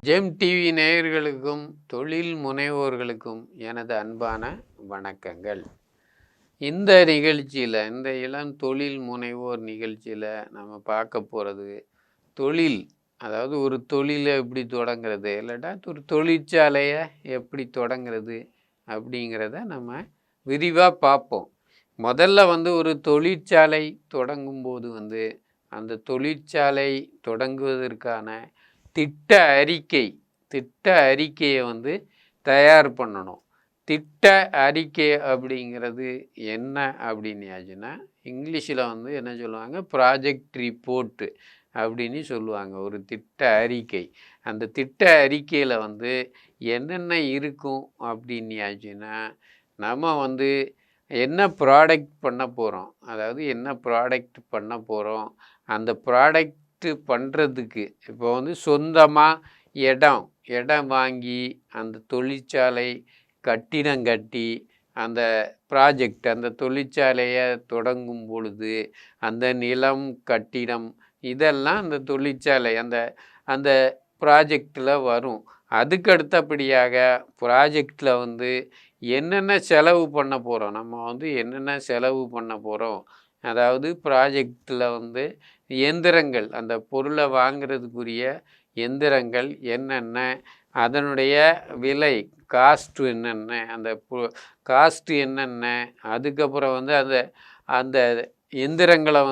GeM TV நேயர்களுக்கும் தொழில் முனைவோர்களுக்கும் எனது அன்பான வணக்கங்கள். இந்த நிகழ்ச்சியில், இந்த இளம் தொழில் முனைவோர் நிகழ்ச்சியில் நம்ம பார்க்க போகிறது தொழில், அதாவது ஒரு தொழிலை எப்படி தொடங்கிறது, இல்லாட்டா ஒரு தொழிற்சாலையை எப்படி தொடங்கிறது அப்படிங்கிறத நம்ம விரிவாக பார்ப்போம். முதல்ல ஒரு தொழிற்சாலை தொடங்கும்போது அந்த தொழிற்சாலை தொடங்குவதற்கான திட்ட அறிக்கையை தயார் பண்ணணும். திட்ட அறிக்கை அப்படிங்கிறது என்ன அப்படின்னாச்சுன்னா, இங்கிலீஷில் என்ன சொல்லுவாங்க, ப்ராஜெக்ட் ரிப்போர்ட்டு அப்படின்னு சொல்லுவாங்க. ஒரு திட்ட அறிக்கை. அந்த திட்ட அறிக்கையில் என்னென்ன இருக்கும் அப்படின்னாச்சுன்னா, நம்ம என்ன ப்ராடக்ட் பண்ண போகிறோம், அதாவது என்ன ப்ராடக்ட் பண்ண போகிறோம், அந்த ப்ராடக்ட் பண்ணுறதுக்கு இப்போ சொந்தமாக இடம் வாங்கி அந்த தொழிற்சாலை கட்டிடம் கட்டி அந்த ப்ராஜெக்ட், அந்த தொழிற்சாலையை தொடங்கும் பொழுது அந்த நிலம், கட்டிடம் இதெல்லாம் அந்த தொழிற்சாலை அந்த அந்த ப்ராஜெக்டில் வரும். அதுக்கு அடுத்தபடியாக ப்ராஜெக்டில் என்னென்ன செலவு பண்ண போகிறோம், நம்ம என்னென்ன செலவு பண்ண போகிறோம், அதாவது ப்ராஜெக்டில் எந்திரங்கள், அந்த பொருளை வாங்கிறதுக்குரிய எந்திரங்கள் என்னென்ன, அதனுடைய விலை, காஸ்ட்டு என்னென்ன, அந்த காஸ்ட்டு என்னென்ன, அதுக்கப்புறம் அந்த அந்த எந்திரங்களை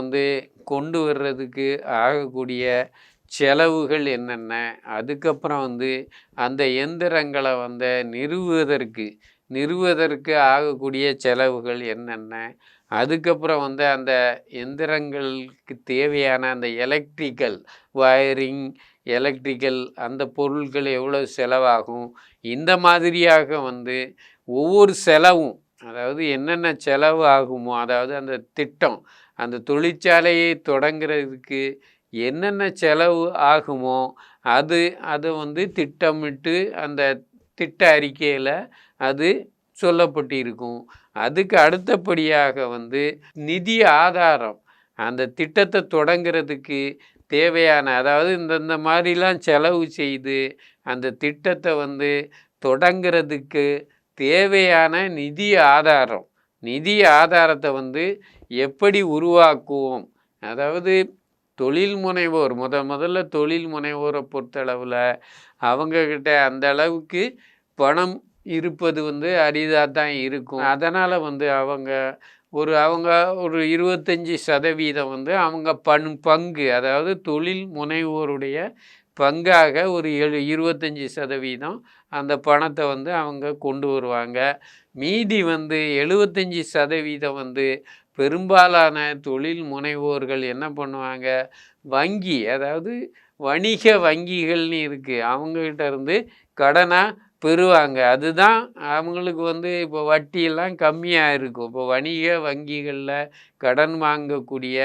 கொண்டு வர்றதுக்கு ஆகக்கூடிய செலவுகள் என்னென்ன, அதுக்கப்புறம் அந்த எந்திரங்களை நிறுவுவதற்கு ஆகக்கூடிய செலவுகள் என்னென்ன, அதுக்கப்புறம் அந்த எந்திரங்களுக்கு தேவையான அந்த எலக்ட்ரிக்கல் வயரிங், எலக்ட்ரிக்கல் அந்த பொருட்கள் எவ்வளோ செலவாகும், இந்த மாதிரியாக ஒவ்வொரு செலவும், அதாவது என்னென்ன செலவு ஆகுமோ, அதாவது அந்த திட்டம், அந்த தொழிற்சாலையை தொடங்கிறதுக்கு என்னென்ன செலவு ஆகுமோ அதை திட்டமிட்டு அந்த திட்ட அறிக்கையில் அது சொல்லப்பட்டு இருக்கும். அதுக்கு அடுத்தபடியாக நிதி ஆதாரம், அந்த திட்டத்தை தொடங்கிறதுக்கு தேவையான, அதாவது இந்த மாதிரிலாம் செலவு செய்து அந்த திட்டத்தை தொடங்கிறதுக்கு தேவையான நிதி ஆதாரத்தை எப்படி உருவாக்குவோம், அதாவது தொழில் முனைவோர் முதல்ல தொழில் முனைவோரை பொறுத்தளவில் அவங்கக்கிட்ட அந்த அளவுக்கு பணம் இருப்பது அரிதாக தான் இருக்கும். அதனால் அவங்க ஒரு 25% அவங்க பங்கு, அதாவது தொழில் முனைவோருடைய பங்காக ஒரு 25% அந்த பணத்தை அவங்க கொண்டு வருவாங்க. மீதி 75% பெரும்பாலான தொழில் முனைவோர்கள் என்ன பண்ணுவாங்க, வங்கி, அதாவது வணிக வங்கிகள்னு இருக்குது, அவங்ககிட்ட இருந்து கடனாக பெறுவாங்க. அதுதான் அவங்களுக்கு இப்போ வட்டியெல்லாம் கம்மியாக இருக்கும். இப்போ வணிக வங்கிகளில் கடன் வாங்கக்கூடிய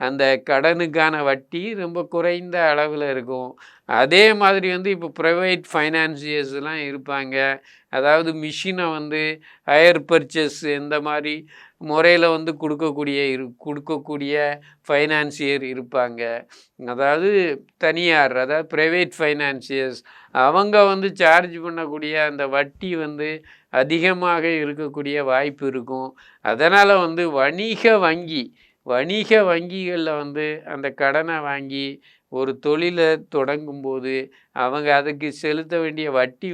அந்த கடனுக்கான வட்டி ரொம்ப குறைந்த அளவில் இருக்கும். அதே மாதிரி இப்போ ப்ரைவேட் ஃபைனான்சியர்ஸ்லாம் இருப்பாங்க. அதாவது மிஷினை ஹையர் பர்ச்சேஸ் இந்த மாதிரி முறையில் கொடுக்கக்கூடிய ஃபைனான்சியர் இருப்பாங்க. அதாவது தனியார், அதாவது ப்ரைவேட் ஃபைனான்சியர்ஸ், அவங்க சார்ஜ் பண்ணக்கூடிய அந்த வட்டி அதிகமாக இருக்கக்கூடிய வாய்ப்பு இருக்கும். அதனால் வணிக வங்கிகளில் அந்த கடனை வாங்கி ஒரு தொழிலை தொடங்கும்போது அவங்க அதுக்கு செலுத்த வேண்டிய வட்டி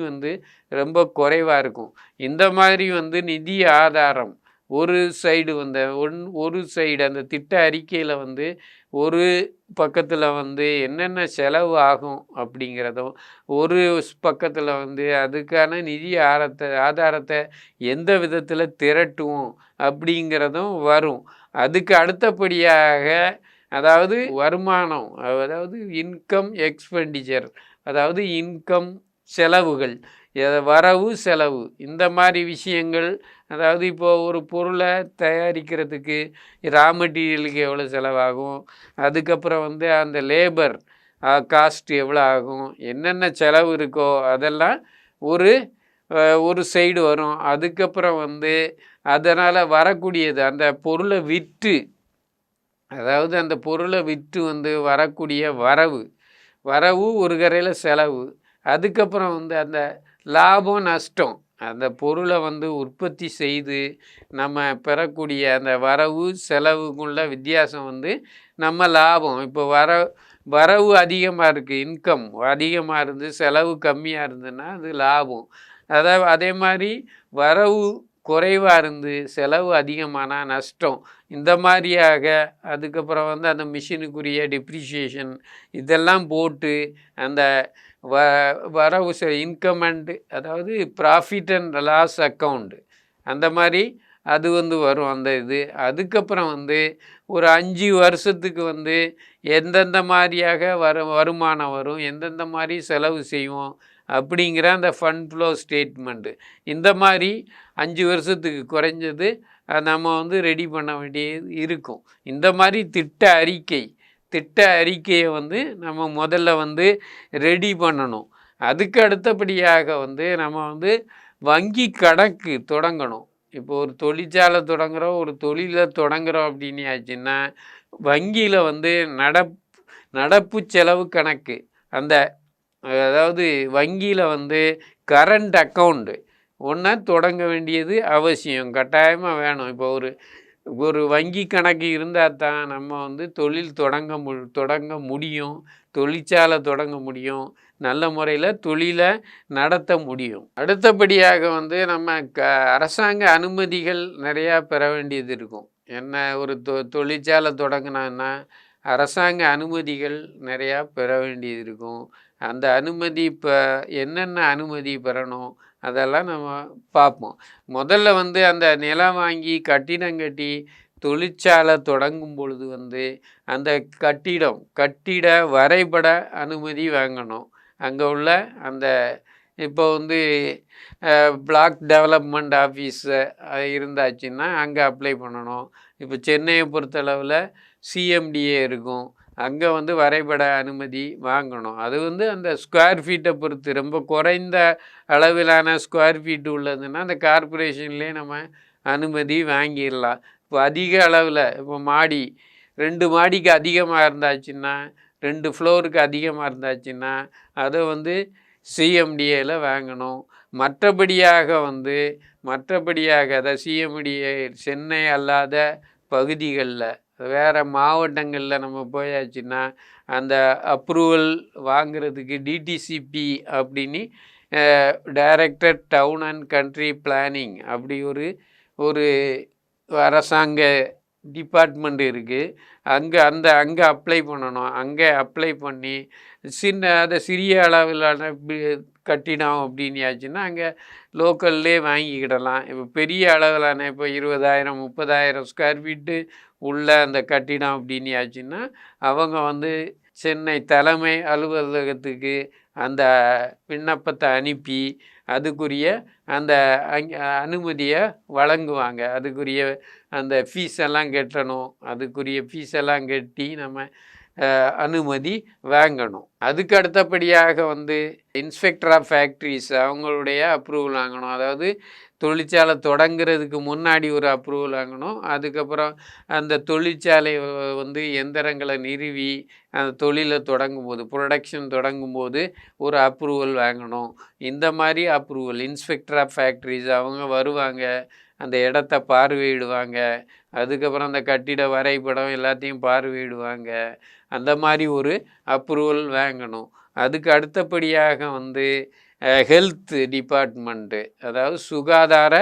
ரொம்ப குறைவாக இருக்கும். இந்த மாதிரி நிதி ஆதாரம் ஒரு சைடு ஒரு சைடு அந்த திட்ட அறிக்கையில் ஒரு பக்கத்தில் என்னென்ன செலவு ஆகும் அப்படிங்கிறதும், ஒரு பக்கத்தில் அதுக்கான நிதி ஆதாரத்தை எந்த விதத்தில் திரட்டுவோம் அப்படிங்கிறதும் வரும். அதுக்கு அடுத்தபடியாக அதாவது வருமானம், அதாவது இன்கம் எக்ஸ்பெண்டிச்சர், அதாவது இன்கம் செலவுகள், வரவு செலவு, இந்த மாதிரி விஷயங்கள். அதாவது இப்போது ஒரு பொருளை தயாரிக்கிறதுக்கு ரா மெட்டீரியலுக்கு எவ்வளோ செலவாகும், அதுக்கப்புறம் அந்த லேபர் காஸ்ட் எவ்வளோ ஆகும், என்னென்ன செலவு இருக்கோ அதெல்லாம் ஒரு சைடு வரும். அதுக்கப்புறம் அதனால் வரக்கூடியது, அந்த பொருளை விற்று, அதாவது அந்த பொருளை விற்று வரக்கூடிய வரவு ஒரு கரையில் செலவு, அதுக்கப்புறம் வந்து அந்த லாபம் நஷ்டம், அந்த பொருளை வந்து உற்பத்தி செய்து நம்ம பெறக்கூடிய அந்த வரவு செலவுக்குள்ள வித்தியாசம் வந்து நம்ம லாபம். இப்போ வரவு அதிகமாக இருக்குது, இன்கம் அதிகமாக இருந்து செலவு கம்மியாக இருந்ததுன்னா அது லாபம். அதாவது அதே மாதிரி வரவு குறைவாக இருந்து செலவு அதிகமானால் நஷ்டம். இந்த மாதிரியாக அதுக்கப்புறம் வந்து அந்த மிஷினுக்குரிய டிப்ரிஷியேஷன் இதெல்லாம் போட்டு அந்த வரவு இன்கம் அண்டு அதாவது ப்ராஃபிட் அண்ட் லாஸ் அக்கௌண்ட் அந்த மாதிரி அது வந்து வரும் அந்த இது. அதுக்கப்புறம் வந்து ஒரு 5 வருஷத்துக்கு வந்து எந்தெந்த மாதிரியாக வருமானம் வரும், எந்தெந்த மாதிரி செலவு செய்வோம் அப்படிங்கிற அந்த ஃபண்ட் ஃப்ளோ ஸ்டேட்மெண்ட்டு இந்த மாதிரி 5 வருஷத்துக்கு குறைஞ்சது நம்ம வந்து ரெடி பண்ண வேண்டியது இருக்கும். இந்த மாதிரி திட்ட அறிக்கையை வந்து நம்ம முதல்ல வந்து ரெடி பண்ணணும். அதுக்கு அடுத்தபடியாக வந்து நம்ம வந்து வங்கி கணக்கு தொடங்கணும். இப்போ ஒரு தொழிற்சாலை தொடங்குகிறோம், ஒரு தொழிலை தொடங்குகிறோம் அப்படின்னு ஆச்சுன்னா வங்கியில் வந்து நடப்பு செலவு கணக்கு அந்த அதாவது வங்கியில் வந்து கரண்ட் அக்கௌண்ட்டு ஒன்றா தொடங்க வேண்டியது அவசியம், கட்டாயமாக வேணும். இப்போ ஒரு வங்கி கணக்கு இருந்தால் தான் நம்ம வந்து தொழில் தொடங்க முடியும், தொழிற்சாலை தொடங்க முடியும், நல்ல முறையில் தொழிலை நடத்த முடியும். அடுத்தபடியாக வந்து நம்ம அரசாங்க அனுமதிகள் நிறையா பெற வேண்டியது இருக்கும். என்ன ஒரு தொழிற்சாலை தொடங்கினா அரசாங்க அனுமதிகள் நிறையா பெற வேண்டியது இருக்கும். அந்த அனுமதி இப்போ என்னென்ன அனுமதி பெறணும் அதெல்லாம் நம்ம பார்ப்போம். முதல்ல வந்து அந்த நிலம் வாங்கி கட்டிடம் கட்டி தொழிற்சாலை தொடங்கும் பொழுது வந்து அந்த கட்டிட வரைபட அனுமதி வாங்கணும். அங்கே உள்ள அந்த இப்போ வந்து பிளாக் டெவலப்மெண்ட் ஆஃபீஸ் இருந்தாச்சுன்னா அங்கே அப்ளை பண்ணணும். இப்போ சென்னையை பொறுத்தளவில் சிஎம்டிஏ இருக்கும், அங்கே வந்து வரைபட அனுமதி வாங்கணும். அது வந்து அந்த ஸ்கொயர் ஃபீட்டை பொறுத்து, ரொம்ப குறைந்த அளவிலான ஸ்கொயர் ஃபீட்டு உள்ளதுன்னா அந்த கார்பரேஷன்லேயே நம்ம அனுமதி வாங்கிடலாம். இப்போ அதிக அளவில் இப்போ 2 மாடிக்கு அதிகமாக இருந்தாச்சுன்னா, 2 ஃப்ளோருக்கு அதிகமாக இருந்தாச்சுன்னா அதை வந்து சிஎம்டிஏயில் வாங்கணும். மற்றபடியாக அதை சிஎம்டிஏ சென்னை அல்லாத பகுதிகளில் வேறு மாவட்டங்களில் நம்ம போயாச்சுன்னா அந்த அப்ரூவல் வாங்கிறதுக்கு டிடிசிபி அப்படின்னு director town and country planning அப்படி ஒரு அரசாங்க டிபார்ட்மெண்ட் இருக்குது. அங்கே அப்ளை பண்ணணும். அங்கே அப்ளை பண்ணி அதை சிறிய அளவிலான கட்டிடம் அப்படின்னாச்சுன்னா அங்கே லோக்கல்லே வாங்கிக்கிடலாம். இப்போ பெரிய அளவிலான இப்போ 20,000 30,000 ஸ்கொயர் ஃபீட்டு உள்ள அந்த கட்டிடம் அப்படின்னாச்சுன்னா அவங்க வந்து சென்னை தலைமை அலுவலகத்துக்கு அந்த விண்ணப்பத்தை அனுப்பி அதுக்குரிய அந்த அனுமதியை வழங்குவாங்க. அதுக்குரிய அந்த ஃபீஸ் எல்லாம் கட்டணும். அதுக்குரிய ஃபீஸ் எல்லாம் கட்டி நம்ம அனுமதி வாங்கணும். அதுக்கு அடுத்தபடியாக வந்து இன்ஸ்பெக்டர் ஆஃப் ஃபேக்ட்ரிஸ் அவங்களுடைய அப்ரூவல் வாங்கணும். அதாவது தொழிற்சாலை தொடங்கிறதுக்கு முன்னாடி ஒரு அப்ரூவல் வாங்கணும். அதுக்கப்புறம் அந்த தொழிற்சாலை வந்து எந்திரங்களை நிறுவி அந்த தொழிலை ப்ரொடக்ஷன் தொடங்கும்போது ஒரு அப்ரூவல் வாங்கணும். இந்த மாதிரி அப்ரூவல் இன்ஸ்பெக்டர் ஆஃப் ஃபேக்ட்ரிஸ் அவங்க வருவாங்க, அந்த இடத்த பார்வையிடுவாங்க. அதுக்கப்புறம் அந்த கட்டிட வரைபடம் எல்லாத்தையும் பார்வையிடுவாங்க. அந்த மாதிரி ஒரு அப்ரூவல் வாங்கணும். அதுக்கு அடுத்தபடியாக வந்து ஹெல்த் டிபார்ட்மெண்ட்டு, அதாவது சுகாதார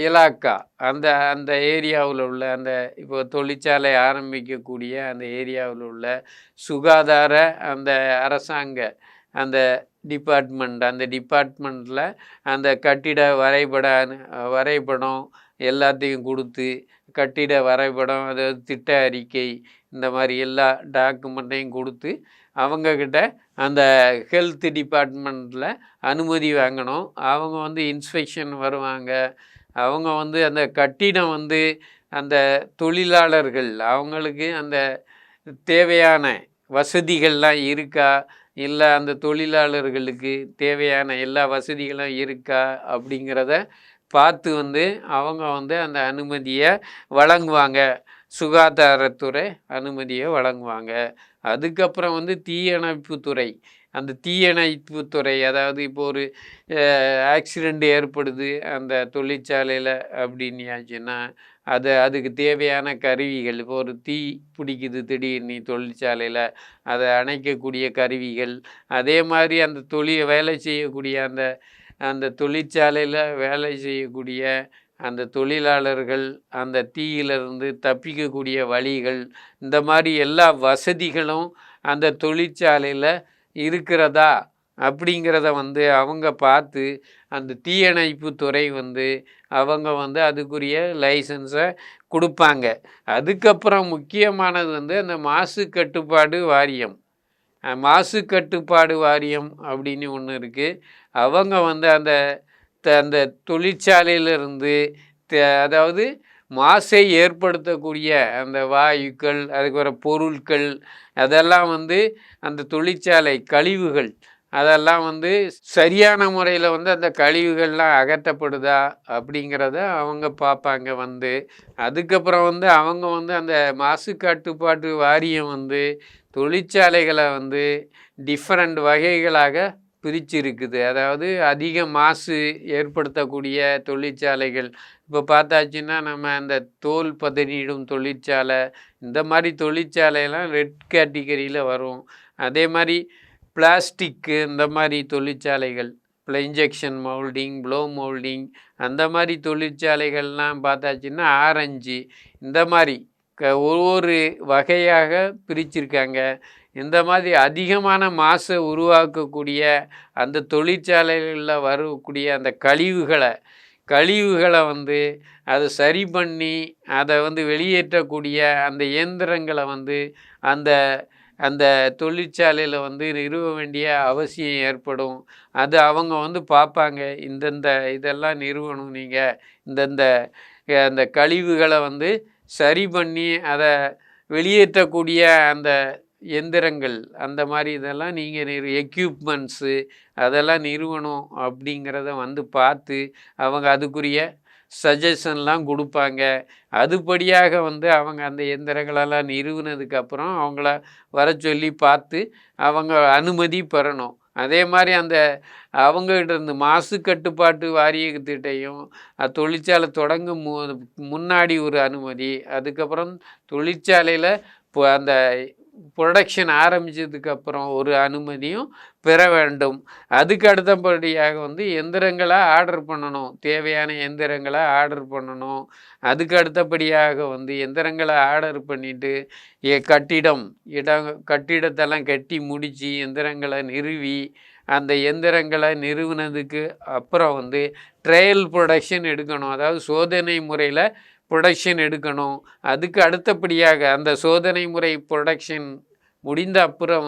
இலாக்கா, அந்த ஏரியாவில் உள்ள அந்த இப்போ தொழிற்சாலை ஆரம்பிக்கக்கூடிய அந்த ஏரியாவில் உள்ள சுகாதார அந்த அரசாங்க அந்த டிபார்ட்மெண்ட்டில் அந்த கட்டிட வரைபடம் எல்லாத்தையும் கொடுத்து கட்டிட வரைபடம், அதாவது திட்ட அறிக்கை, இந்த மாதிரி எல்லா டாக்குமெண்ட்டையும் கொடுத்து அவங்கக்கிட்ட அந்த ஹெல்த் டிபார்ட்மெண்ட்டில் அனுமதி வாங்கணும். அவங்க வந்து இன்ஸ்பெக்ஷன் வருவாங்க. அவங்க வந்து அந்த கட்டிடம் வந்து அந்த தொழிலாளர்கள் அவங்களுக்கு அந்த தேவையான வசதிகள்லாம் இருக்கா, இல்லை அந்த தொழிலாளர்களுக்கு தேவையான எல்லா வசதிகளும் இருக்கா அப்படிங்கிறத பார்த்து வந்து அவங்க வந்து அந்த அனுமதியை வழங்குவாங்க. சுகாதாரத்துறை அனுமதியை வழங்குவாங்க. அதுக்கப்புறம் வந்து தீயணைப்புத்துறை அந்த தீயணைப்புத்துறை, அதாவது இப்போ ஒரு ஆக்சிடெண்ட் ஏற்படுது அந்த தொழிற்சாலையில் அப்படின்னாச்சுன்னா, அதுக்கு தேவையான கருவிகள், இப்போ ஒரு தீ பிடிக்குது திடீர்னு தொழிற்சாலையில், அதை அணைக்கக்கூடிய கருவிகள், அதே மாதிரி அந்த வேலை செய்யக்கூடிய அந்த அந்த தொழிற்சாலையில் வேலை செய்யக்கூடிய அந்த தொழிலாளர்கள் அந்த தீயிலிருந்து தப்பிக்கக்கூடிய வழிகள், இந்த மாதிரி எல்லா வசதிகளும் அந்த தொழிற்சாலையில் இருக்கிறதா அப்படிங்கிறத அவங்க பார்த்து அந்த தீயணைப்பு துறை அவங்க அதுக்குரிய லைசன்ஸை கொடுப்பாங்க. அதுக்கப்புறம் முக்கியமானது அந்த மாசு கட்டுப்பாடு வாரியம். மாசு கட்டுப்பாடு வாரியம் அப்படின்னு ஒன்று இருக்குது. அவங்க அந்த அந்த தொழிற்சாலையிலிருந்து அதாவது மாசை ஏற்படுத்தக்கூடிய அந்த வாயுக்கள், அதுக்கு வர பொருட்கள், அதெல்லாம் அந்த தொழிற்சாலை கழிவுகள், அதெல்லாம் சரியான முறையில் அந்த கழிவுகள்லாம் அகற்றப்படுதா அப்படிங்கிறத அவங்க பார்ப்பாங்க. அதுக்கப்புறம் அவங்க அந்த மாசு கட்டுப்பாட்டு வாரியம் தொழிற்சாலைகளை டிஃப்ரெண்ட் வகைகளாக பிரிச்சிருக்குது. அதாவது அதிக மாசு ஏற்படுத்தக்கூடிய தொழிற்சாலைகள், இப்போ பார்த்தாச்சுன்னா நம்ம அந்த தோல் பதனிடும் தொழிற்சாலை, இந்த மாதிரி தொழிற்சாலையெல்லாம் ரெட் கேட்டகரியில் வரும். அதே மாதிரி பிளாஸ்டிக்கு, இந்த மாதிரி தொழிற்சாலைகள், இன்ஜெக்ஷன் மோல்டிங், ப்ளோ மோல்டிங், அந்த மாதிரி தொழிற்சாலைகள்லாம் பார்த்தாச்சுன்னா ஆரஞ்சு, இந்த மாதிரி ஒவ்வொரு வகையாக பிரிச்சிருக்காங்க. இந்த மாதிரி அதிகமான மாசை உருவாக்கக்கூடிய அந்த தொழிற்சாலைகளில் வரக்கூடிய அந்த கழிவுகளை அதை சரி பண்ணி அதை வெளியேற்றக்கூடிய அந்த இயந்திரங்களை அந்த அந்த தொழிற்சாலையில் நிறுவ வேண்டிய அவசியம் ஏற்படும். அது அவங்க பார்ப்பாங்க. இந்தந்த இதெல்லாம் நிறுவனம், நீங்கள் இந்தந்த அந்த கழிவுகளை சரி பண்ணி அதை வெளியேற்றக்கூடிய அந்த எந்திரங்கள், அந்த மாதிரி இதெல்லாம் நீங்கள் எக்யூப்மெண்ட்ஸு அதெல்லாம் நிறுவனம் அப்படிங்கிறத பார்த்து அவங்க அதுக்குரிய சஜஷன்லாம் கொடுப்பாங்க. அதுபடியாக அவங்க அந்த எந்திரங்களெல்லாம் நிறுவனதுக்கப்புறம் அவங்கள வர சொல்லி பார்த்து அவங்க அனுமதி பெறணும். அதே மாதிரி அந்த அவங்ககிட்ட இருந்து மாசு கட்டுப்பாட்டு வாரியத்திட்டையும் தொழிற்சாலை தொடங்கும் முன்னாடி ஒரு அனுமதி, அதுக்கப்புறம் தொழிற்சாலையில் இப்போ அந்த ப்ரொடக்ஷன் ஆரம்பித்ததுக்கப்புறம் ஒரு அனுமதியும் பெற வேண்டும். அதுக்கு அடுத்தபடியாக எந்திரங்களை ஆர்டர் பண்ணணும், தேவையான எந்திரங்களை ஆர்டர் பண்ணணும். அதுக்கு அடுத்தபடியாக எந்திரங்களை ஆர்டர் பண்ணிவிட்டு கட்டிடத்தெல்லாம் கட்டி முடித்து எந்திரங்களை நிறுவி அந்த எந்திரங்களை நிறுவனதுக்கு அப்புறம் ட்ரையல் ப்ரொடக்ஷன் எடுக்கணும். அதாவது சோதனை முறையில் ப்ரொடக்ஷன் எடுக்கணும். அதுக்கு அடுத்தபடியாக அந்த சோதனை முறை ப்ரொடக்ஷன் முடிந்த அப்புறம்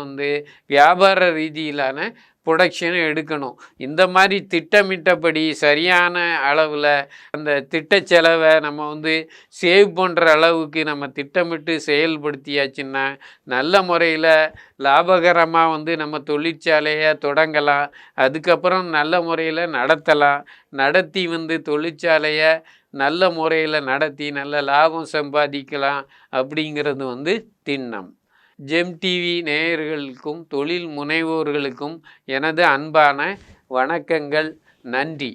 வியாபார ரீதியிலான ப்ரொடக்ஷன் எடுக்கணும். இந்த மாதிரி திட்டமிட்டபடி சரியான அளவில் அந்த திட்ட செலவை நம்ம சேவ் பண்ணுற அளவுக்கு நம்ம திட்டமிட்டு செயல்படுத்தியாச்சுன்னா நல்ல முறையில் லாபகரமாக நம்ம தொழிற்சாலையை தொடங்கலாம். அதுக்கப்புறம் நல்ல முறையில் நடத்தலாம். நடத்தி தொழிற்சாலையை நல்ல முறையில் நடத்தி நல்ல லாபம் சம்பாதிக்கலாம் அப்படிங்கிறது திண்ணம். ஜெம் டிவி நேயர்களுக்கும் தொழில் முனைவோர்களுக்கும் எனது அன்பான வணக்கங்கள். நன்றி.